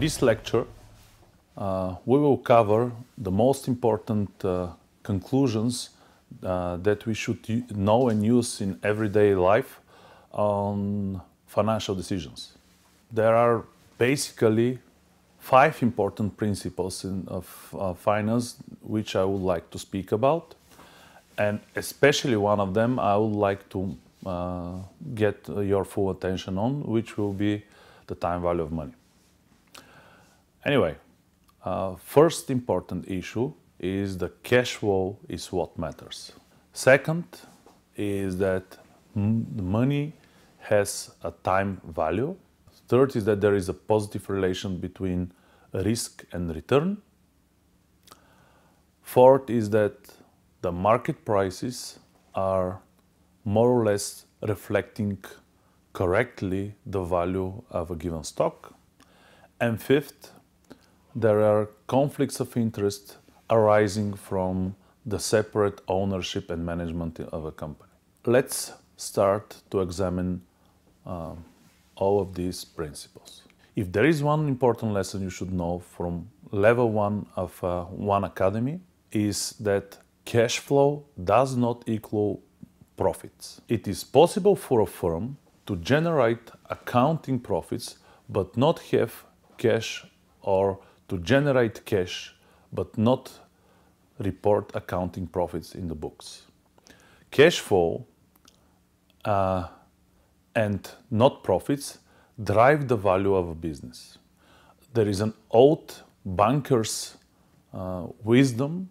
this lecture, we will cover the most important conclusions that we should know and use in everyday life on financial decisions. There are basically 5 important principles of finance which I would like to speak about, and especially one of them I would like to get your full attention on, which will be the time value of money. Anyway, first important issue is the cash flow is what matters. Second is that the money has a time value. Third is that there is a positive relation between risk and return. Fourth is that the market prices are more or less reflecting correctly the value of a given stock. And fifth, there are conflicts of interest arising from the separate ownership and management of a company. Let's start to examine all of these principles. If there is one important lesson you should know from level 1 of OneAcademy, is that cash flow does not equal profits. It is possible for a firm to generate accounting profits but not have cash, or to generate cash but not report accounting profits in the books. Cash flow and not profits drive the value of a business. There is an old banker's wisdom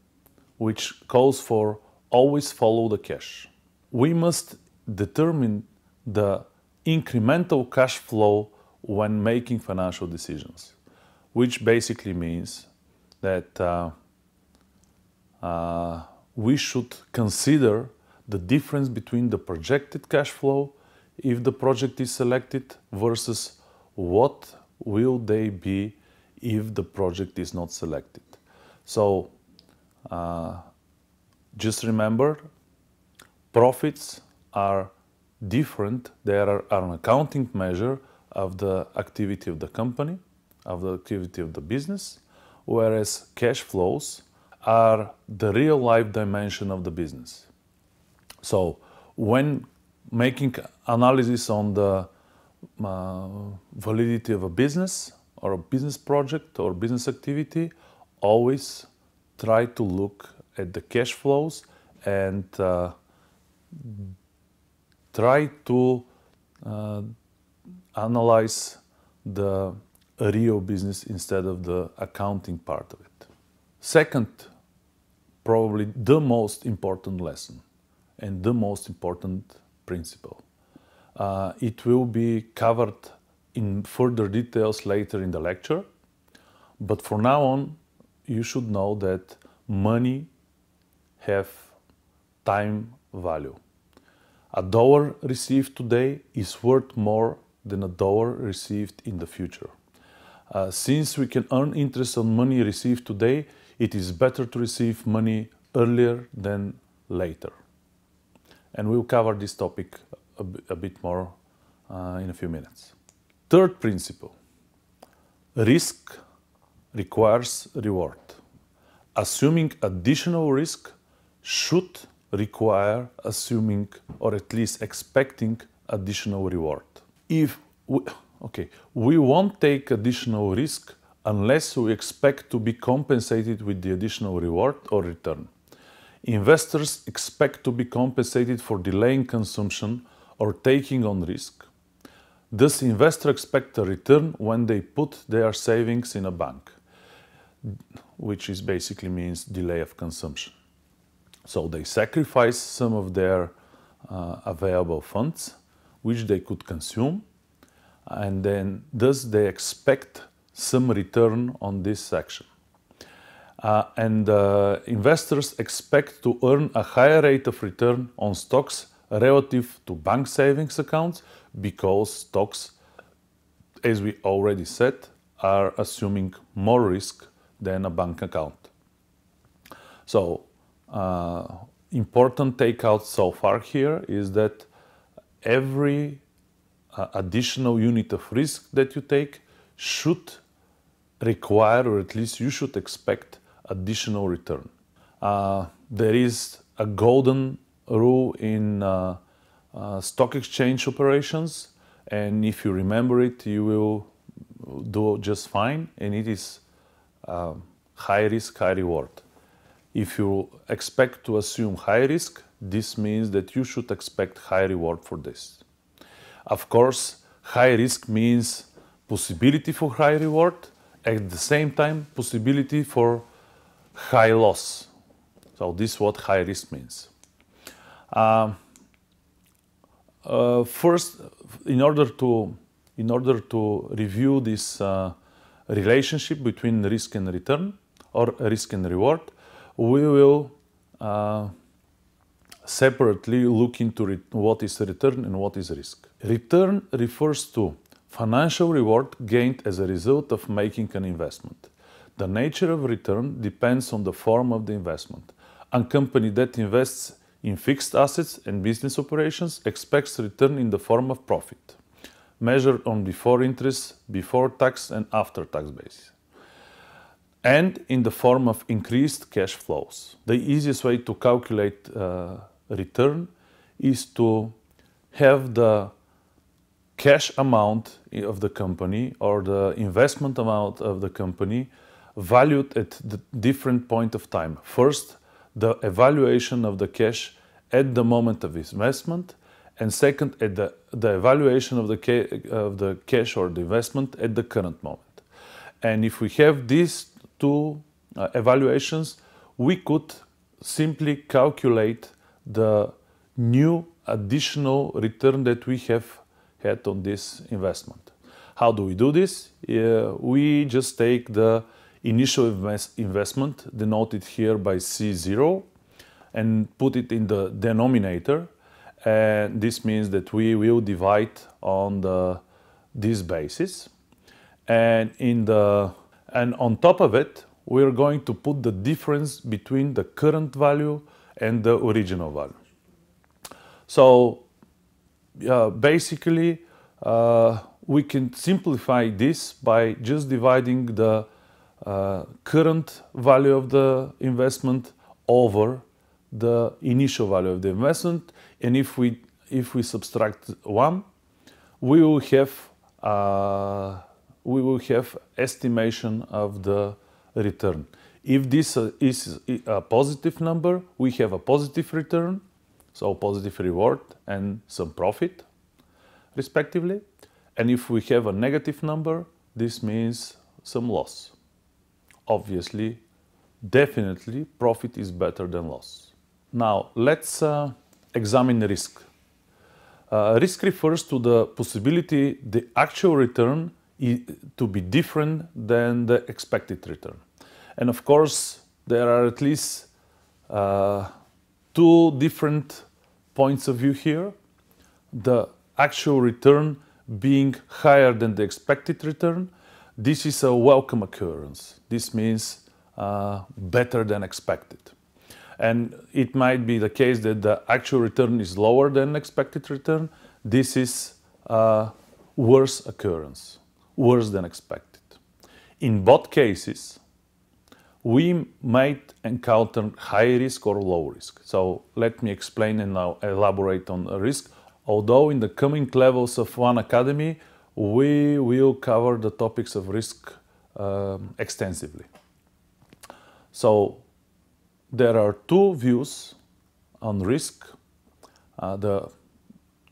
which calls for always follow the cash. We must determine the incremental cash flow when making financial decisions, which basically means that we should consider the difference between the projected cash flow if the project is selected versus what will they be if the project is not selected. So just remember, profits are different. They are an accounting measure of the activity of the company, of the activity of the business, whereas cash flows are the real life dimension of the business. So when making analysis on the validity of a business or a business project or business activity, always try to look at the cash flows and try to analyze the real business instead of the accounting part of it. Second, probably the most important lesson and the most important principle. It will be covered in further details later in the lecture, but for now on, you should know that money have time value. $1 received today is worth more than $1 received in the future. Since we can earn interest on money received today, it is better to receive money earlier than later. And we'll cover this topic a bit more in a few minutes. Third principle, risk requires reward. Assuming additional risk should require assuming or at least expecting additional reward. We won't take additional risk unless we expect to be compensated with the additional reward or return. Investors expect to be compensated for delaying consumption or taking on risk. Thus, investors expect a return when they put their savings in a bank, which is basically means delay of consumption. So they sacrifice some of their available funds, which they could consume, and then thus they expect some return on this action. Investors expect to earn a higher rate of return on stocks relative to bank savings accounts because stocks, as we already said, are assuming more risk than a bank account. So, important takeout so far here is that every additional unit of risk that you take should require, or at least you should expect, additional return. There is a golden rule in stock exchange operations, and if you remember it, you will do just fine, and it is high risk, high reward. If you expect to assume high risk, this means that you should expect high reward for this. Of course, high risk means possibility for high reward, at the same time possibility for high loss. So this is what high risk means. First, in order to review this relationship between risk and return, or risk and reward, we will separately look into what is return and what is risk. Return refers to financial reward gained as a result of making an investment. The nature of return depends on the form of the investment. A company that invests in fixed assets and business operations expects return in the form of profit, measured on before interest, before tax and after tax basis, and in the form of increased cash flows. The easiest way to calculate return is to have the cash amount of the company or the investment amount of the company valued at the different point of time. First, the evaluation of the cash at the moment of investment, and second, at the evaluation of the cash or the investment at the current moment. And if we have these two evaluations, we could simply calculate the new additional return that we have had on this investment. How do we do this? We just take the initial investment, denoted here by C0, and put it in the denominator. And this means that we will divide on this basis. And on top of it, we are going to put the difference between the current value and the original value. So basically, we can simplify this by just dividing the current value of the investment over the initial value of the investment, and if we subtract 1, we will have estimation of the return. If this is a positive number, we have a positive return, so positive reward and some profit, respectively. And if we have a negative number, this means some loss. Obviously, definitely, profit is better than loss. Now, let's examine risk. Risk refers to the possibility the actual return to be different than the expected return. And of course, there are at least two different points of view here. The actual return being higher than the expected return, this is a welcome occurrence. This means better than expected. And it might be the case that the actual return is lower than expected return. This is a worse occurrence, worse than expected. In both cases, we might encounter high risk or low risk. So let me explain and now elaborate on risk. Although in the coming levels of OneAcademy, we will cover the topics of risk extensively. So there are two views on risk, the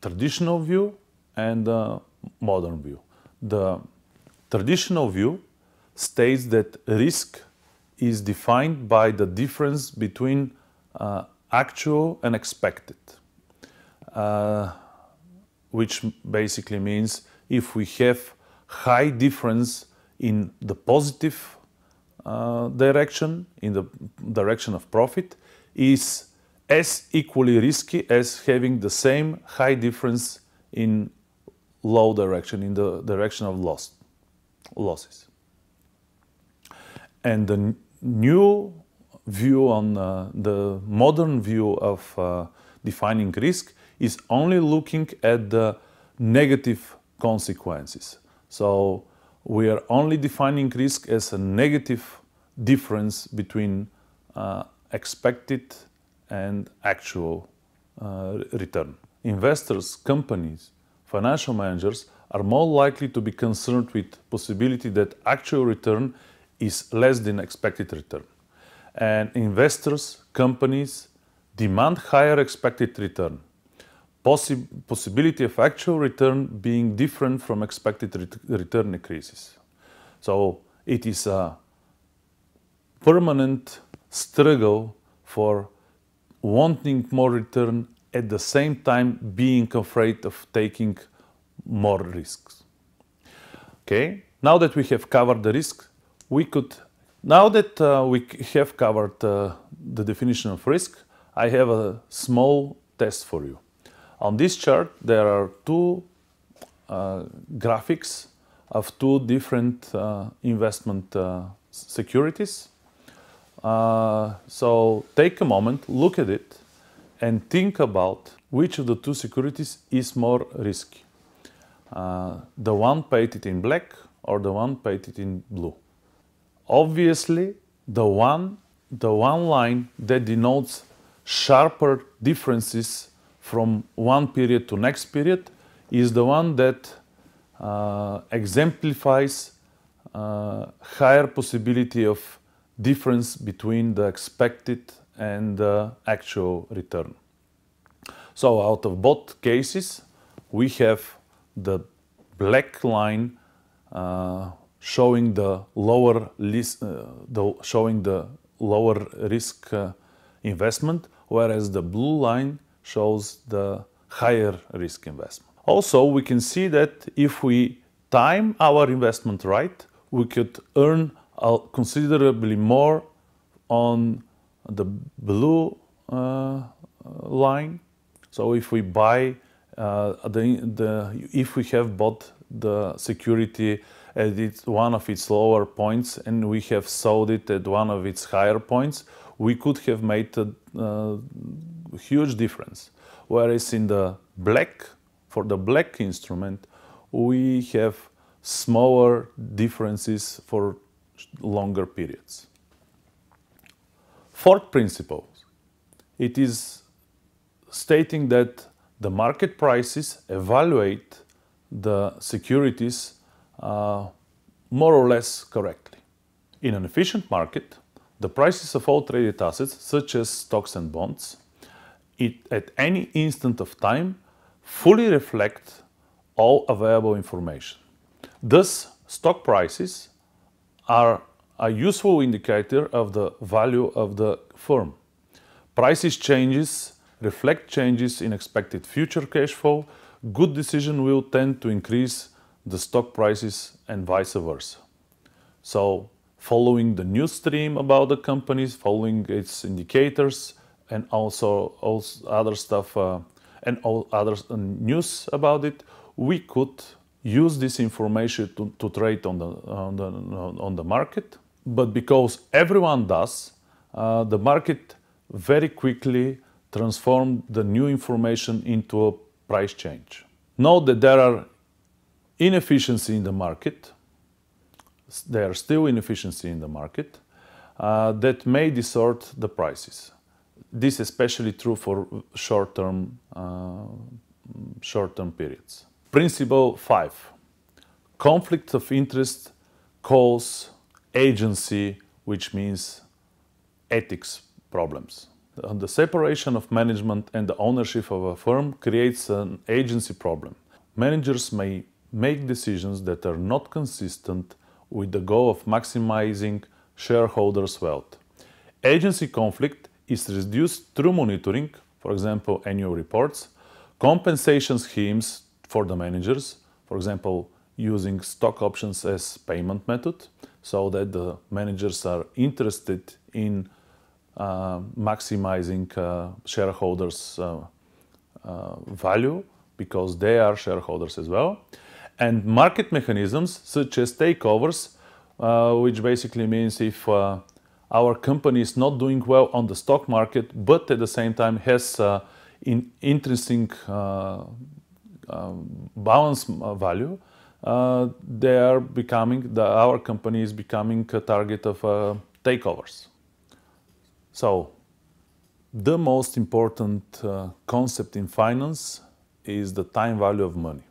traditional view and the modern view. The traditional view states that risk is defined by the difference between actual and expected, which basically means if we have high difference in the positive direction, in the direction of profit, is as equally risky as having the same high difference in low direction, in the direction of losses. And the new view on the modern view of defining risk is only looking at the negative consequences. So we are only defining risk as a negative difference between expected and actual return. Investors, companies, financial managers are more likely to be concerned with possibility that actual return is less than expected return. And investors, companies demand higher expected return. Possibility of actual return being different from expected return increases. So it is a permanent struggle for wanting more return at the same time being afraid of taking more risks. Okay, now that we have covered the risk, we have covered the definition of risk, I have a small test for you. On this chart, there are two graphics of two different investment securities. So take a moment, look at it, and think about which of the two securities is more risky. The one painted in black or the one painted in blue. Obviously, the one line that denotes sharper differences from one period to next period is the one that exemplifies higher possibility of difference between the expected and the actual return. So out of both cases, we have the black line showing the lower risk investment, whereas the blue line shows the higher risk investment. Also, we can see that if we time our investment right, we could earn considerably more on the blue line. So if we buy if we have bought the security at one of its lower points and we have sold it at one of its higher points, we could have made a huge difference. Whereas in the black, for the black instrument, we have smaller differences for longer periods. Fourth principle, it is stating that the market prices evaluate the securities more or less correctly. In an efficient market, the prices of all traded assets, such as stocks and bonds, at any instant of time, fully reflect all available information. Thus, stock prices are a useful indicator of the value of the firm. Prices changes reflect changes in expected future cash flow. Good decision will tend to increase the stock prices and vice versa. So, following the news stream about the companies, following its indicators, and also other stuff and all other news about it, we could use this information to trade on the market. But because everyone does, the market very quickly transformed the new information into a price change. Note that there are inefficiency in the market. There are still inefficiency in the market that may distort the prices. This is especially true for short-term periods. Principle 5. Conflict of interest calls agency, which means ethics problems. The separation of management and the ownership of a firm creates an agency problem. Managers may make decisions that are not consistent with the goal of maximizing shareholders' wealth. Agency conflict is reduced through monitoring, for example, annual reports, compensation schemes for the managers, for example, using stock options as payment method, so that the managers are interested in maximizing shareholders' value because they are shareholders as well. And market mechanisms such as takeovers, which basically means if our company is not doing well on the stock market, but at the same time has interesting balance value, our company is becoming a target of takeovers. So, the most important concept in finance is the time value of money.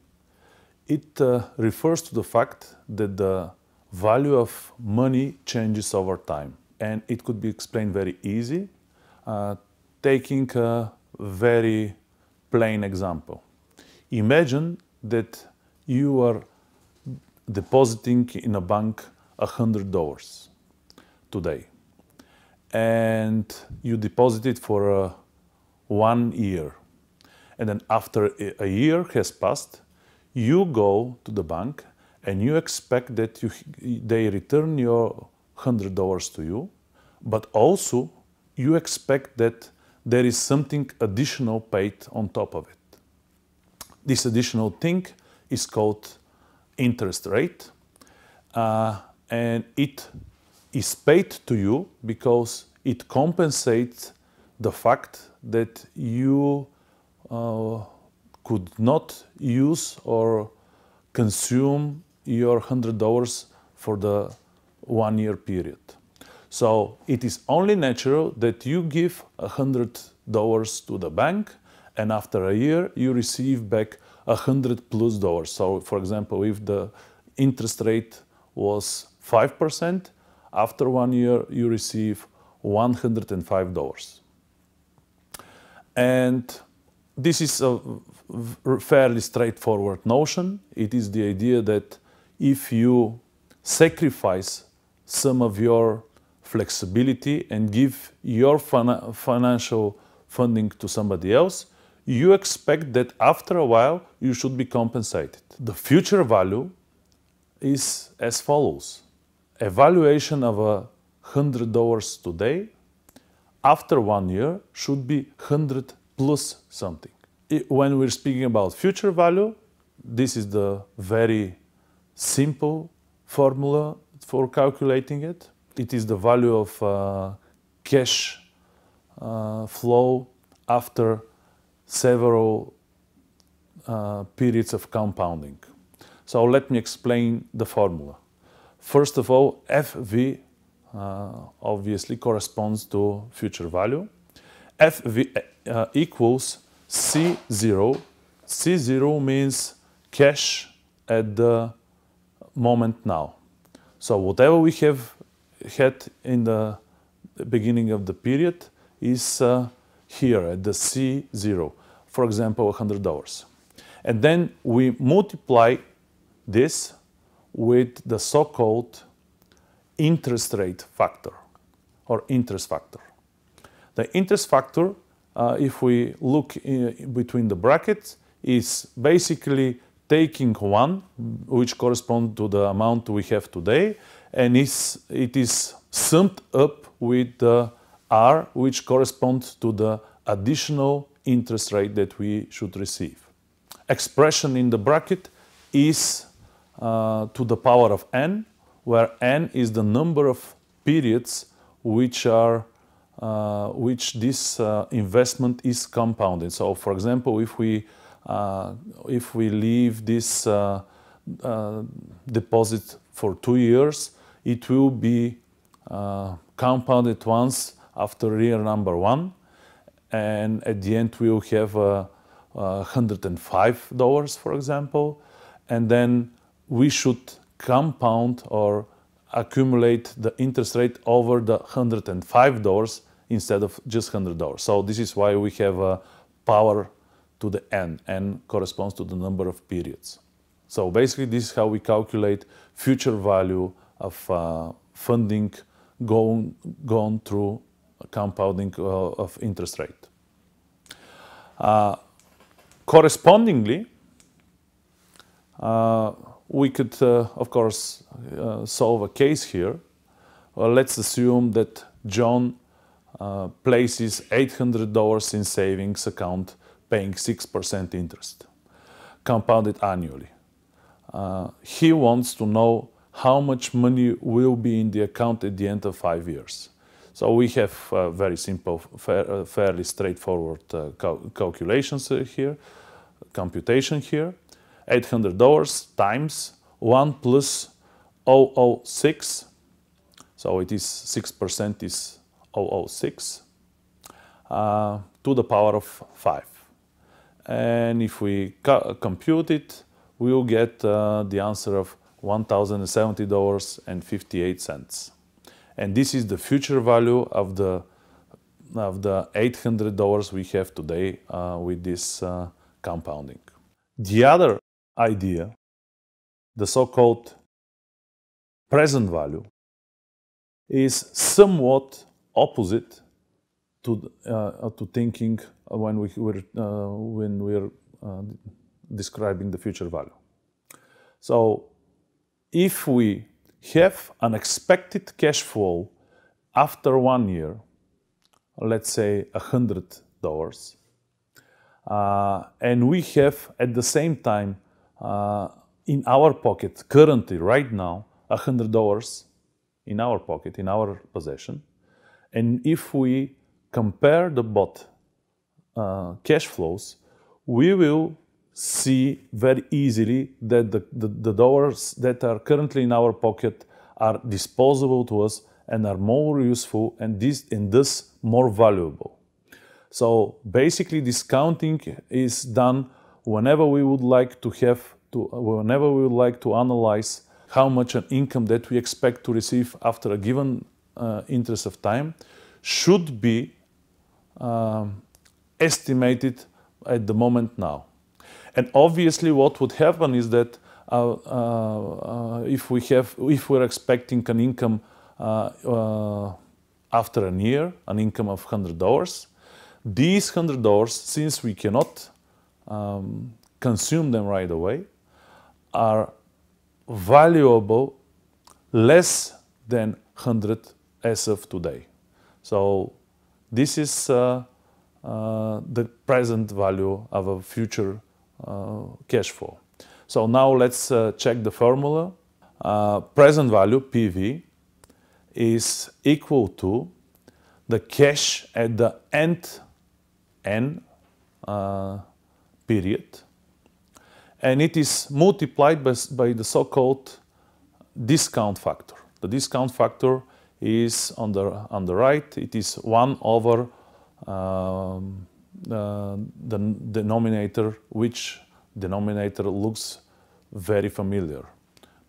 It refers to the fact that the value of money changes over time. And it could be explained very easy, taking a very plain example. Imagine that you are depositing in a bank $100 today. And you deposit it for 1 year. And then after a year has passed, you go to the bank and you expect that they return your $100 to you, but also you expect that there is something additional paid on top of it. This additional thing is called interest rate, and it is paid to you because it compensates the fact that you could not use or consume your $100 for the 1 year period. So it is only natural that you give $100 to the bank, and after a year you receive back $100+. So for example, if the interest rate was 5%, after 1 year you receive $105. And this is a fairly straightforward notion. It is the idea that if you sacrifice some of your flexibility and give your financial funding to somebody else, you expect that after a while you should be compensated. The future value is as follows. A valuation of $100 today, after 1 year, should be 100 plus something. When we're speaking about future value, this is the very simple formula for calculating it. It is the value of cash flow after several periods of compounding. So let me explain the formula. First of all, FV obviously corresponds to future value. FV equals C0. C0 means cash at the moment now. So whatever we have had in the beginning of the period is here at the C0. For example, $100. And then we multiply this with the so-called interest rate factor or interest factor. The interest factor, if we look between the brackets, is basically taking 1, which corresponds to the amount we have today, and it is summed up with the R, which corresponds to the additional interest rate that we should receive. Expression in the bracket is to the power of n, where n is the number of periods which this investment is compounded. So, for example, if we leave this deposit for 2 years, it will be compounded once after year number 1, and at the end we will have $105, for example, and then we should compound or accumulate the interest rate over the $105 instead of just $100. So this is why we have a power to the n. N corresponds to the number of periods. So basically this is how we calculate future value of funding gone through compounding of interest rate. Correspondingly, we could, of course, solve a case here. Let's assume that John places $800 in savings account paying 6% interest, compounded annually. He wants to know how much money will be in the account at the end of 5 years. So we have very simple, fairly straightforward calculations here, computation here. $800 times 1 plus 0.006, so it is 6% is 0.006 to the power of 5. And if we compute it, we will get the answer of $1,070.58. And this is the future value of the $800 we have today with this compounding. The other idea, the so-called present value, is somewhat opposite to thinking when we're describing the future value. So if we have an expected cash flow after 1 year, let's say $100, and we have at the same time in our pocket currently right now $100 in our pocket, in our possession, and if we compare the both cash flows, we will see very easily that the dollars that are currently in our pocket are disposable to us and are more useful and thus more valuable. So basically discounting is done whenever we would like to analyze how much an income that we expect to receive after a given interest of time should be estimated at the moment now. And obviously what would happen is that if we're expecting an income after a year, an income of $100, these $100, since we cannot consume them right away, are valuable less than 100 as of today. So this is the present value of a future cash flow. So now let's check the formula. Present value, PV, is equal to the cash at the end N period, and it is multiplied by the so-called discount factor. The discount factor is on the right. It is 1 over the denominator, which denominator looks very familiar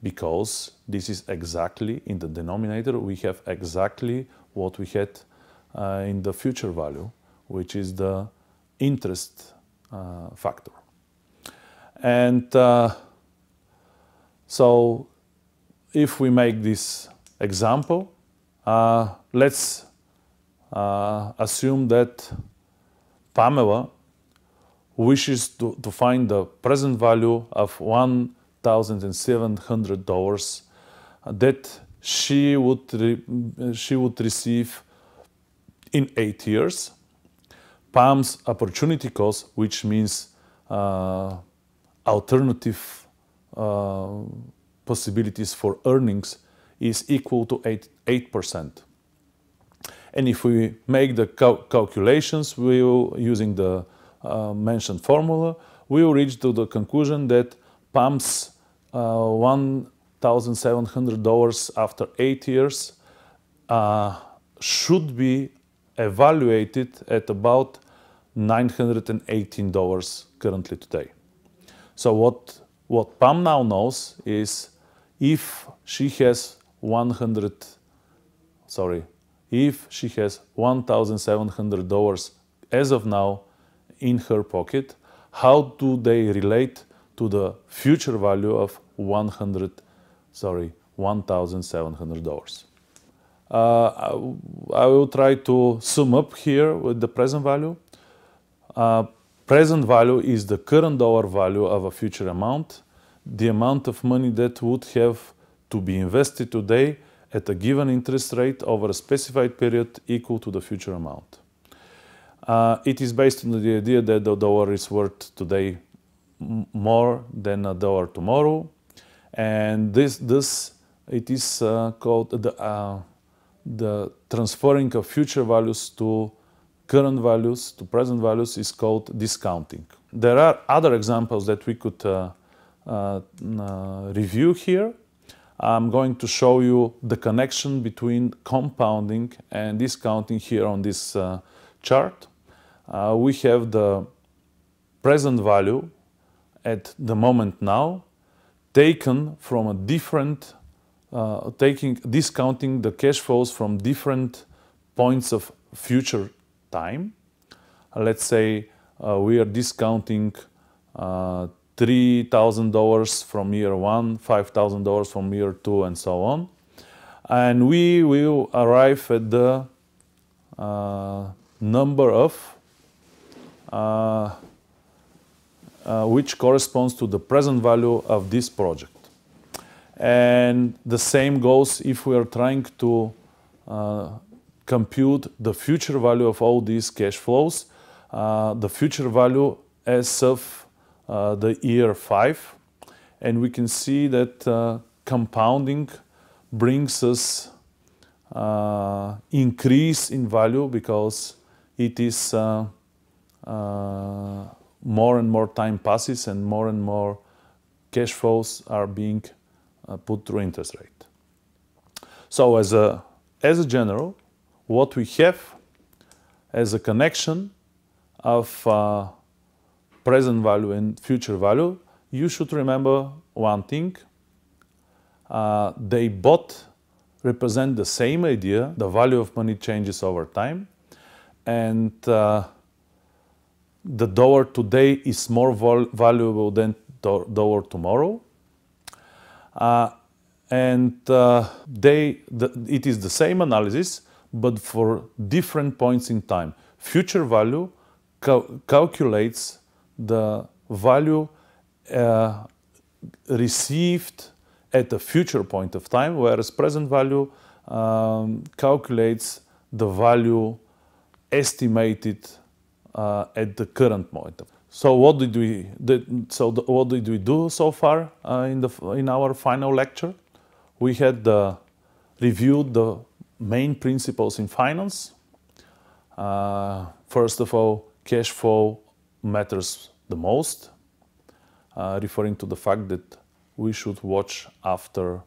because this is exactly in the denominator we have exactly what we had in the future value, which is the interest factor. And so if we make this example, let's assume that Pamela wishes to find the present value of $1,700 that she would receive in 8 years. Pam's opportunity cost, which means alternative possibilities for earnings, is equal to 8%. And if we make the calculations using the mentioned formula, we will reach to the conclusion that Pam's $1,700 after 8 years should be evaluated at about $918 currently today. So what Pam now knows is if she has $1,700 as of now in her pocket, how do they relate to the future value of $1,700? I will try to sum up here with the present value. Present value is the current dollar value of a future amount, the amount of money that would have to be invested today at a given interest rate over a specified period equal to the future amount. It is based on the idea that the dollar is worth today more than a dollar tomorrow, and it is called the transferring of future values to current values, to present values, is called discounting. There are other examples that we could review here. I'm going to show you the connection between compounding and discounting here on this chart. We have the present value at the moment now taken from a different, discounting the cash flows from different points of future time. Let's say we are discounting $3,000 from year 1, $5,000 from year 2, and so on. And we will arrive at the number of which corresponds to the present value of this project. And the same goes if we are trying to compute the future value of all these cash flows, the future value as of the year 5. And we can see that compounding brings us increase in value because it is more and more time passes and more cash flows are being put through interest rate. So as a general, what we have as a connection of present value and future value, you should remember one thing. They both represent the same idea. The value of money changes over time, and the dollar today is more valuable than dollar tomorrow. It is the same analysis, but for different points in time. Future value calculates the value received at a future point of time, whereas present value calculates the value estimated at the current moment. So what did we do so far in our final lecture? We had reviewed the main principles in finance. First of all, cash flow matters the most, referring to the fact that we should watch after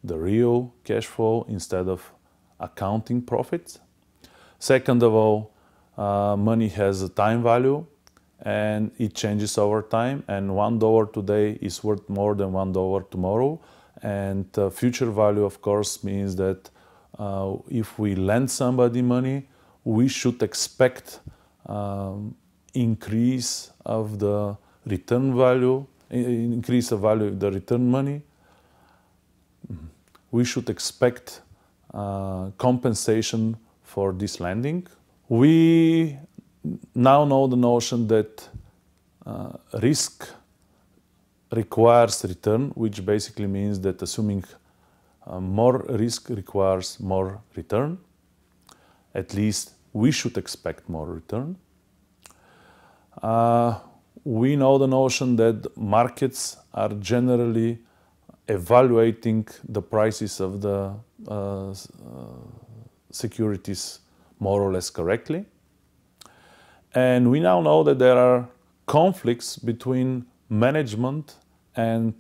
the real cash flow instead of accounting profits. Second of all, money has a time value and it changes over time, and $1 today is worth more than $1 tomorrow. And future value, of course, means that if we lend somebody money, we should expect increase of the return value, increase the value of the return money. We should expect compensation for this lending. We now know the notion that risk requires return, which basically means that assuming more risk requires more return. At least we should expect more return. We know the notion that markets are generally evaluating the prices of the securities more or less correctly. And we now know that there are conflicts between management and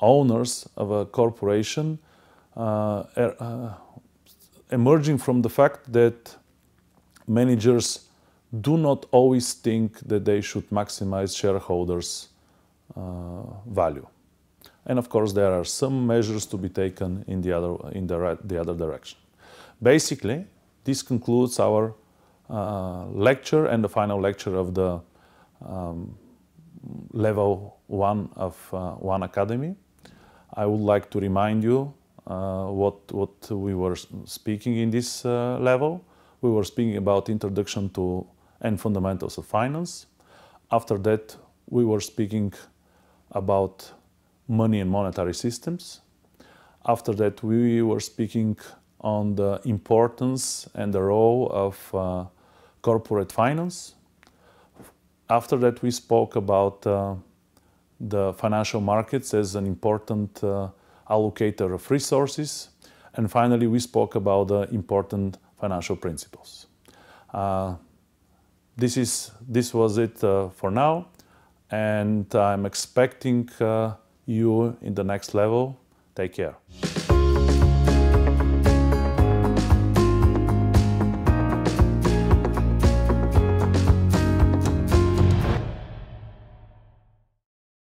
owners of a corporation emerging from the fact that managers do not always think that they should maximize shareholders' value. And of course, there are some measures to be taken in the other direction. Basically, this concludes our lecture and the final lecture of the level 1 of OneAcademy. I would like to remind you what we were speaking in this level. We were speaking about introduction to and fundamentals of finance. After that, we were speaking about money and monetary systems. After that, we were speaking on the importance and the role of corporate finance. After that, we spoke about the financial markets as an important allocator of resources. And finally, we spoke about the important financial principles. This was it for now, and I'm expecting you in the next level. Take care.